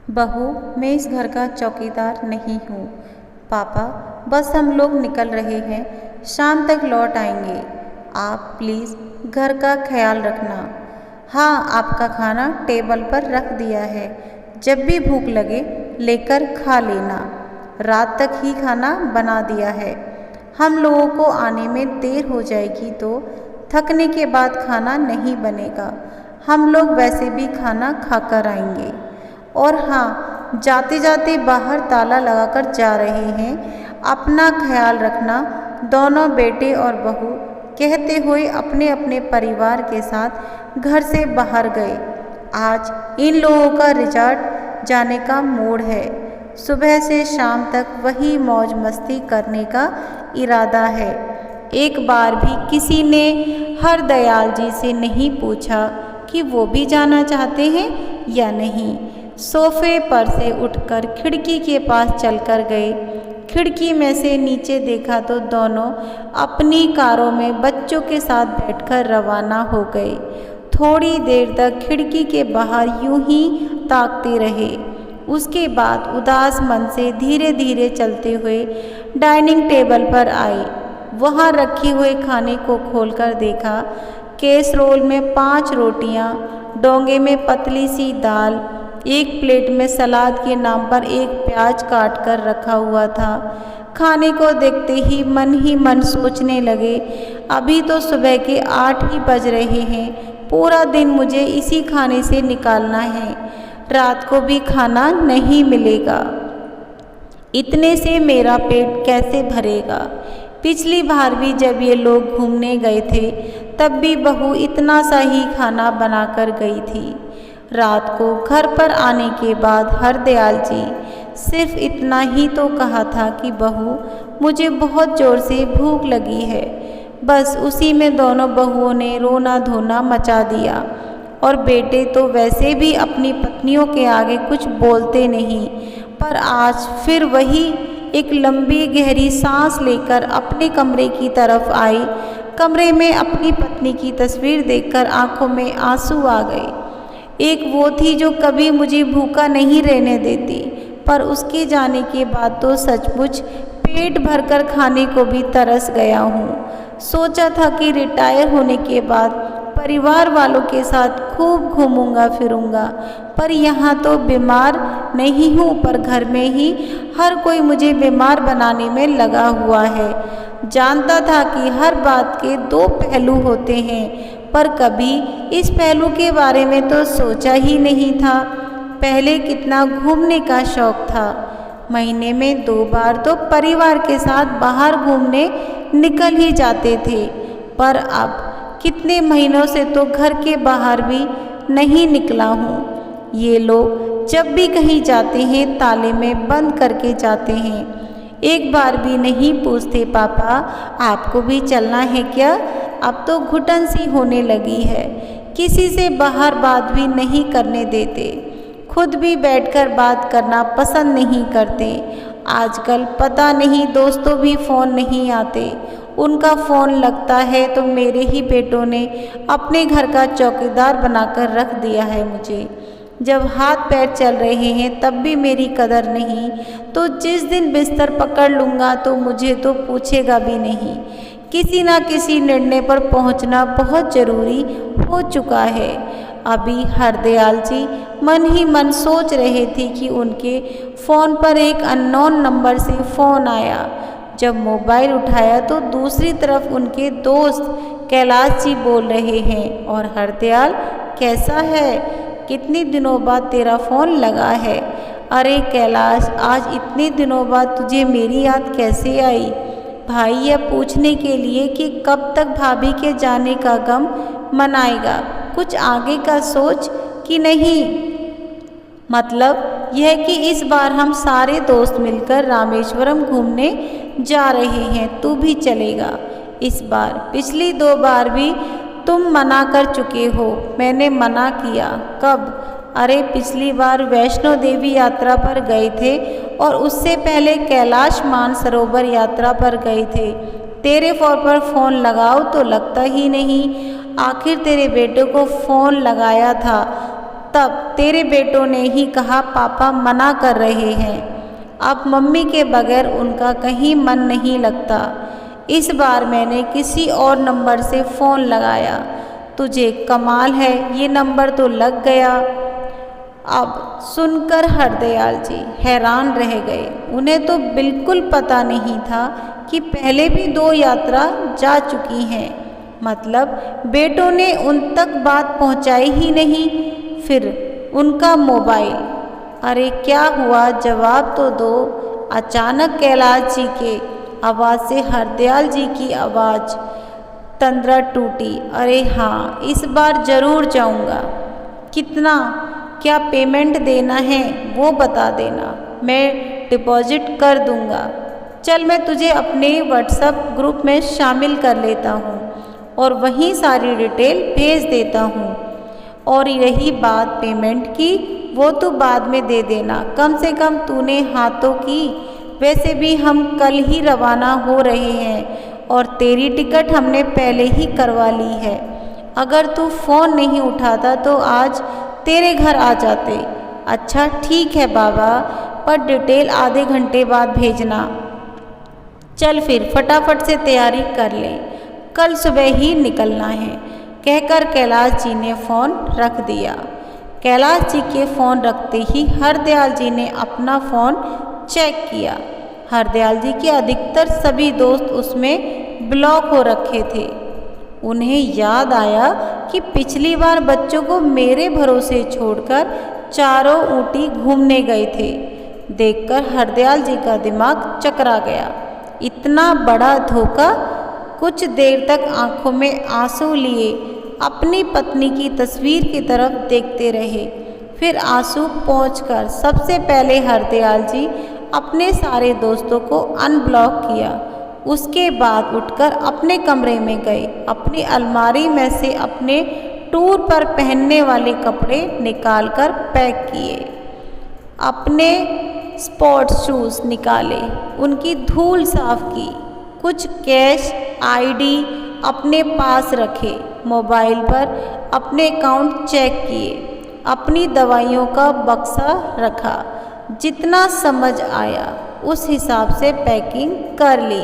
बहू, मैं इस घर का चौकीदार नहीं हूँ। पापा, बस हम लोग निकल रहे हैं, शाम तक लौट आएंगे। आप प्लीज़ घर का ख्याल रखना। हाँ, आपका खाना टेबल पर रख दिया है, जब भी भूख लगे लेकर खा लेना। रात तक ही खाना बना दिया है। हम लोगों को आने में देर हो जाएगी तो थकने के बाद खाना नहीं बनेगा। हम लोग वैसे भी खाना खाकर आएंगे। और हाँ, जाते जाते बाहर ताला लगाकर जा रहे हैं, अपना ख्याल रखना। दोनों बेटे और बहू कहते हुए अपने अपने परिवार के साथ घर से बाहर गए। आज इन लोगों का रिजॉर्ट जाने का मूड है। सुबह से शाम तक वही मौज मस्ती करने का इरादा है। एक बार भी किसी ने हरदयाल जी से नहीं पूछा कि वो भी जाना चाहते हैं या नहीं। सोफे पर से उठकर खिड़की के पास चलकर गए। खिड़की में से नीचे देखा तो दोनों अपनी कारों में बच्चों के साथ बैठकर रवाना हो गए। थोड़ी देर तक खिड़की के बाहर यूं ही ताकते रहे। उसके बाद उदास मन से धीरे धीरे चलते हुए डाइनिंग टेबल पर आए। वहाँ रखे हुए खाने को खोलकर देखा। कैसरोल में 5 रोटियां, डोंगे में पतली सी दाल, एक प्लेट में सलाद के नाम पर एक प्याज काट कर रखा हुआ था। खाने को देखते ही मन सोचने लगे, अभी तो सुबह के 8 ही बज रहे हैं। पूरा दिन मुझे इसी खाने से निकालना है। रात को भी खाना नहीं मिलेगा। इतने से मेरा पेट कैसे भरेगा। पिछली बार भी जब ये लोग घूमने गए थे, तब भी बहू इतना सा ही खाना बनाकर गई थी। रात को घर पर आने के बाद हरदयाल जी सिर्फ इतना ही तो कहा था कि बहू, मुझे बहुत ज़ोर से भूख लगी है। बस उसी में दोनों बहुओं ने रोना धोना मचा दिया। और बेटे तो वैसे भी अपनी पत्नियों के आगे कुछ बोलते नहीं, पर आज फिर वही एक लंबी गहरी सांस लेकर अपने कमरे की तरफ आई। कमरे में अपनी पत्नी की तस्वीर देखकर आंखों में आंसू आ गए। एक वो थी जो कभी मुझे भूखा नहीं रहने देती, पर उसके जाने के बाद तो सचमुच पेट भरकर खाने को भी तरस गया हूँ। सोचा था कि रिटायर होने के बाद परिवार वालों के साथ खूब घूमूंगा फिरूंगा, पर यहाँ तो बीमार नहीं हूँ, पर घर में ही हर कोई मुझे बीमार बनाने में लगा हुआ है। जानता था कि हर बात के 2 पहलू होते हैं, पर कभी इस पहलू के बारे में तो सोचा ही नहीं था। पहले कितना घूमने का शौक था। महीने में 2 बार तो परिवार के साथ बाहर घूमने निकल ही जाते थे, पर अब कितने महीनों से तो घर के बाहर भी नहीं निकला हूँ। ये लोग जब भी कहीं जाते हैं ताले में बंद करके जाते हैं। एक बार भी नहीं पूछते, पापा आपको भी चलना है क्या। अब तो घुटन सी होने लगी है। किसी से बाहर बात भी नहीं करने देते। खुद भी बैठकर बात करना पसंद नहीं करते। आजकल पता नहीं दोस्तों भी फ़ोन नहीं आते। उनका फ़ोन लगता है तो मेरे ही बेटों ने अपने घर का चौकीदार बनाकर रख दिया है मुझे। जब हाथ पैर चल रहे हैं तब भी मेरी कदर नहीं, तो जिस दिन बिस्तर पकड़ लूँगा तो मुझे तो पूछेगा भी नहीं। किसी न किसी निर्णय पर पहुँचना बहुत ज़रूरी हो चुका है। अभी हरदयाल जी मन ही मन सोच रहे थे कि उनके फ़ोन पर एक अननोन नंबर से फ़ोन आया। जब मोबाइल उठाया तो दूसरी तरफ उनके दोस्त कैलाश जी बोल रहे हैं, और हरदयाल कैसा है, कितने दिनों बाद तेरा फ़ोन लगा है। अरे कैलाश, आज इतने दिनों बाद तुझे मेरी याद कैसे आई। भाई यह पूछने के लिए कि कब तक भाभी के जाने का गम मनाएगा। कुछ आगे का सोच कि नहीं। मतलब यह कि इस बार हम सारे दोस्त मिलकर रामेश्वरम घूमने जा रहे हैं, तू भी चलेगा इस बार। पिछली 2 बार भी तुम मना कर चुके हो। मैंने मना किया कब। अरे पिछली बार वैष्णो देवी यात्रा पर गए थे और उससे पहले कैलाश मानसरोवर यात्रा पर गए थे। तेरे फ़ोन पर फ़ोन लगाओ तो लगता ही नहीं। आखिर तेरे बेटे को फ़ोन लगाया था तब तेरे बेटों ने ही कहा पापा मना कर रहे हैं, अब मम्मी के बगैर उनका कहीं मन नहीं लगता। इस बार मैंने किसी और नंबर से फ़ोन लगाया, तुझे कमाल है ये नंबर तो लग गया। अब सुनकर हरदयाल जी हैरान रह गए। उन्हें तो बिल्कुल पता नहीं था कि पहले भी 2 यात्रा जा चुकी हैं, मतलब बेटों ने उन तक बात पहुंचाई ही नहीं। फिर उनका मोबाइल, अरे क्या हुआ जवाब तो दो। अचानक कैलाश जी के आवाज़ से हरदयाल जी की आवाज़ तंद्रा टूटी। अरे हाँ, इस बार ज़रूर जाऊंगा। कितना, क्या पेमेंट देना है वो बता देना, मैं डिपॉजिट कर दूंगा। चल मैं तुझे अपने व्हाट्सएप ग्रुप में शामिल कर लेता हूँ और वहीं सारी डिटेल भेज देता हूँ। और रही बात पेमेंट की, वो तो बाद में दे देना, कम से कम तूने हाथों की। वैसे भी हम कल ही रवाना हो रहे हैं और तेरी टिकट हमने पहले ही करवा ली है। अगर तू फ़ोन नहीं उठाता तो आज तेरे घर आ जाते। अच्छा ठीक है बाबा, पर डिटेल आधे घंटे बाद भेजना। चल फिर फटाफट से तैयारी कर ले, कल सुबह ही निकलना है, कहकर कैलाश जी ने फ़ोन रख दिया। कैलाश जी के फ़ोन रखते ही हरदयाल जी ने अपना फ़ोन चेक किया। हरदयाल जी के अधिकतर सभी दोस्त उसमें ब्लॉक हो रखे थे। उन्हें याद आया कि पिछली बार बच्चों को मेरे भरोसे छोड़कर चारों ऊटी घूमने गए थे। देखकर हरदयाल जी का दिमाग चकरा गया। इतना बड़ा धोखा। कुछ देर तक आंखों में आंसू लिए अपनी पत्नी की तस्वीर की तरफ देखते रहे। फिर आंसू पोंछकर सबसे पहले हरदयाल जी अपने सारे दोस्तों को अनब्लॉक किया। उसके बाद उठकर अपने कमरे में गए। अपनी अलमारी में से अपने टूर पर पहनने वाले कपड़े निकालकर पैक किए। अपने स्पोर्ट्स शूज़ निकाले, उनकी धूल साफ की। कुछ कैश, आईडी अपने पास रखे। मोबाइल पर अपने अकाउंट चेक किए। अपनी दवाइयों का बक्सा रखा। जितना समझ आया उस हिसाब से पैकिंग कर ली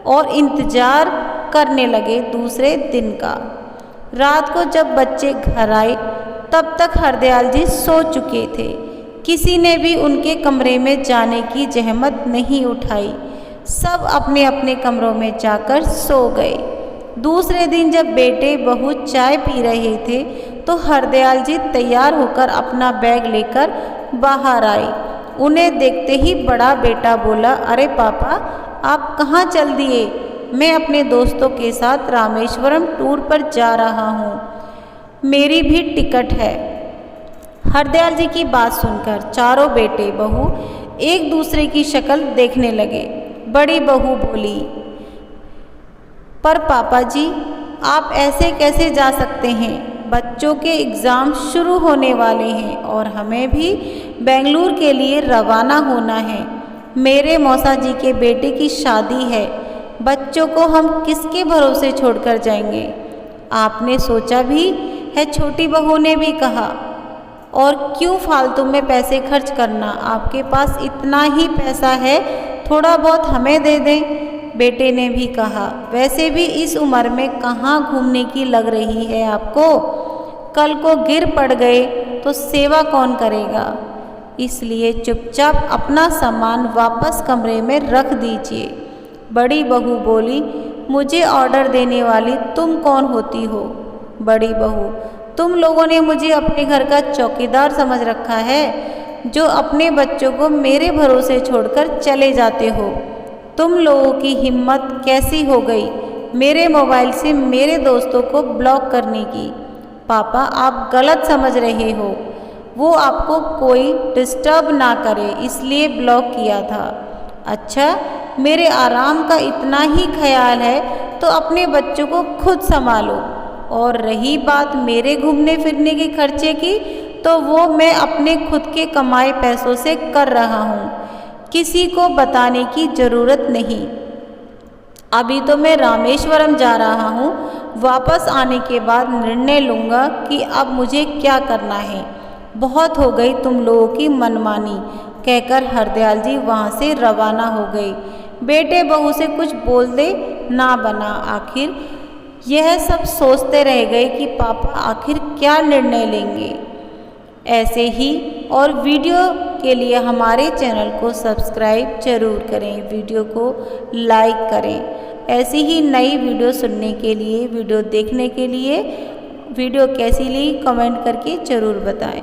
और इंतज़ार करने लगे दूसरे दिन का। रात को जब बच्चे घर आए तब तक हरदयाल जी सो चुके थे। किसी ने भी उनके कमरे में जाने की जहमत नहीं उठाई। सब अपने अपने कमरों में जाकर सो गए। दूसरे दिन जब बेटे बहू चाय पी रहे थे तो हरदयाल जी तैयार होकर अपना बैग लेकर बाहर आए। उन्हें देखते ही बड़ा बेटा बोला, अरे पापा आप कहाँ चल दिए? मैं अपने दोस्तों के साथ रामेश्वरम टूर पर जा रहा हूँ, मेरी भी टिकट है। हरदयाल जी की बात सुनकर चारों बेटे बहू एक दूसरे की शक्ल देखने लगे। बड़ी बहू बोली, पर पापा जी आप ऐसे कैसे जा सकते हैं? बच्चों के एग्ज़ाम शुरू होने वाले हैं और हमें भी बेंगलुरु के लिए रवाना होना है। मेरे मौसा जी के बेटे की शादी है, बच्चों को हम किसके भरोसे छोड़कर जाएंगे? आपने सोचा भी है? छोटी बहू ने भी कहा। और क्यों फालतू में पैसे खर्च करना, आपके पास इतना ही पैसा है, थोड़ा बहुत हमें दे दें, बेटे ने भी कहा। वैसे भी इस उम्र में कहाँ घूमने की लग रही है आपको? कल को गिर पड़ गए तो सेवा कौन करेगा? इसलिए चुपचाप अपना सामान वापस कमरे में रख दीजिए। बड़ी बहू बोली, मुझे ऑर्डर देने वाली तुम कौन होती हो? बड़ी बहू, तुम लोगों ने मुझे अपने घर का चौकीदार समझ रखा है, जो अपने बच्चों को मेरे भरोसे छोड़कर चले जाते हो। तुम लोगों की हिम्मत कैसी हो गई मेरे मोबाइल से मेरे दोस्तों को ब्लॉक करने की? पापा आप गलत समझ रहे हो, वो आपको कोई डिस्टर्ब ना करे इसलिए ब्लॉक किया था। अच्छा, मेरे आराम का इतना ही ख्याल है तो अपने बच्चों को खुद संभालो। और रही बात मेरे घूमने फिरने के खर्चे की, तो वो मैं अपने खुद के कमाए पैसों से कर रहा हूँ, किसी को बताने की ज़रूरत नहीं। अभी तो मैं रामेश्वरम जा रहा हूँ, वापस आने के बाद निर्णय लूँगा कि अब मुझे क्या करना है। बहुत हो गई तुम लोगों की मनमानी, कहकर हरदयाल जी वहाँ से रवाना हो गए। बेटे बहू से कुछ बोल दे ना बना। आखिर यह सब सोचते रह गए कि पापा आखिर क्या निर्णय लेंगे। ऐसे ही और वीडियो के लिए हमारे चैनल को सब्सक्राइब जरूर करें, वीडियो को लाइक करें। ऐसी ही नई वीडियो सुनने के लिए, वीडियो देखने के लिए वीडियो कैसी लगी कमेंट करके ज़रूर बताएं।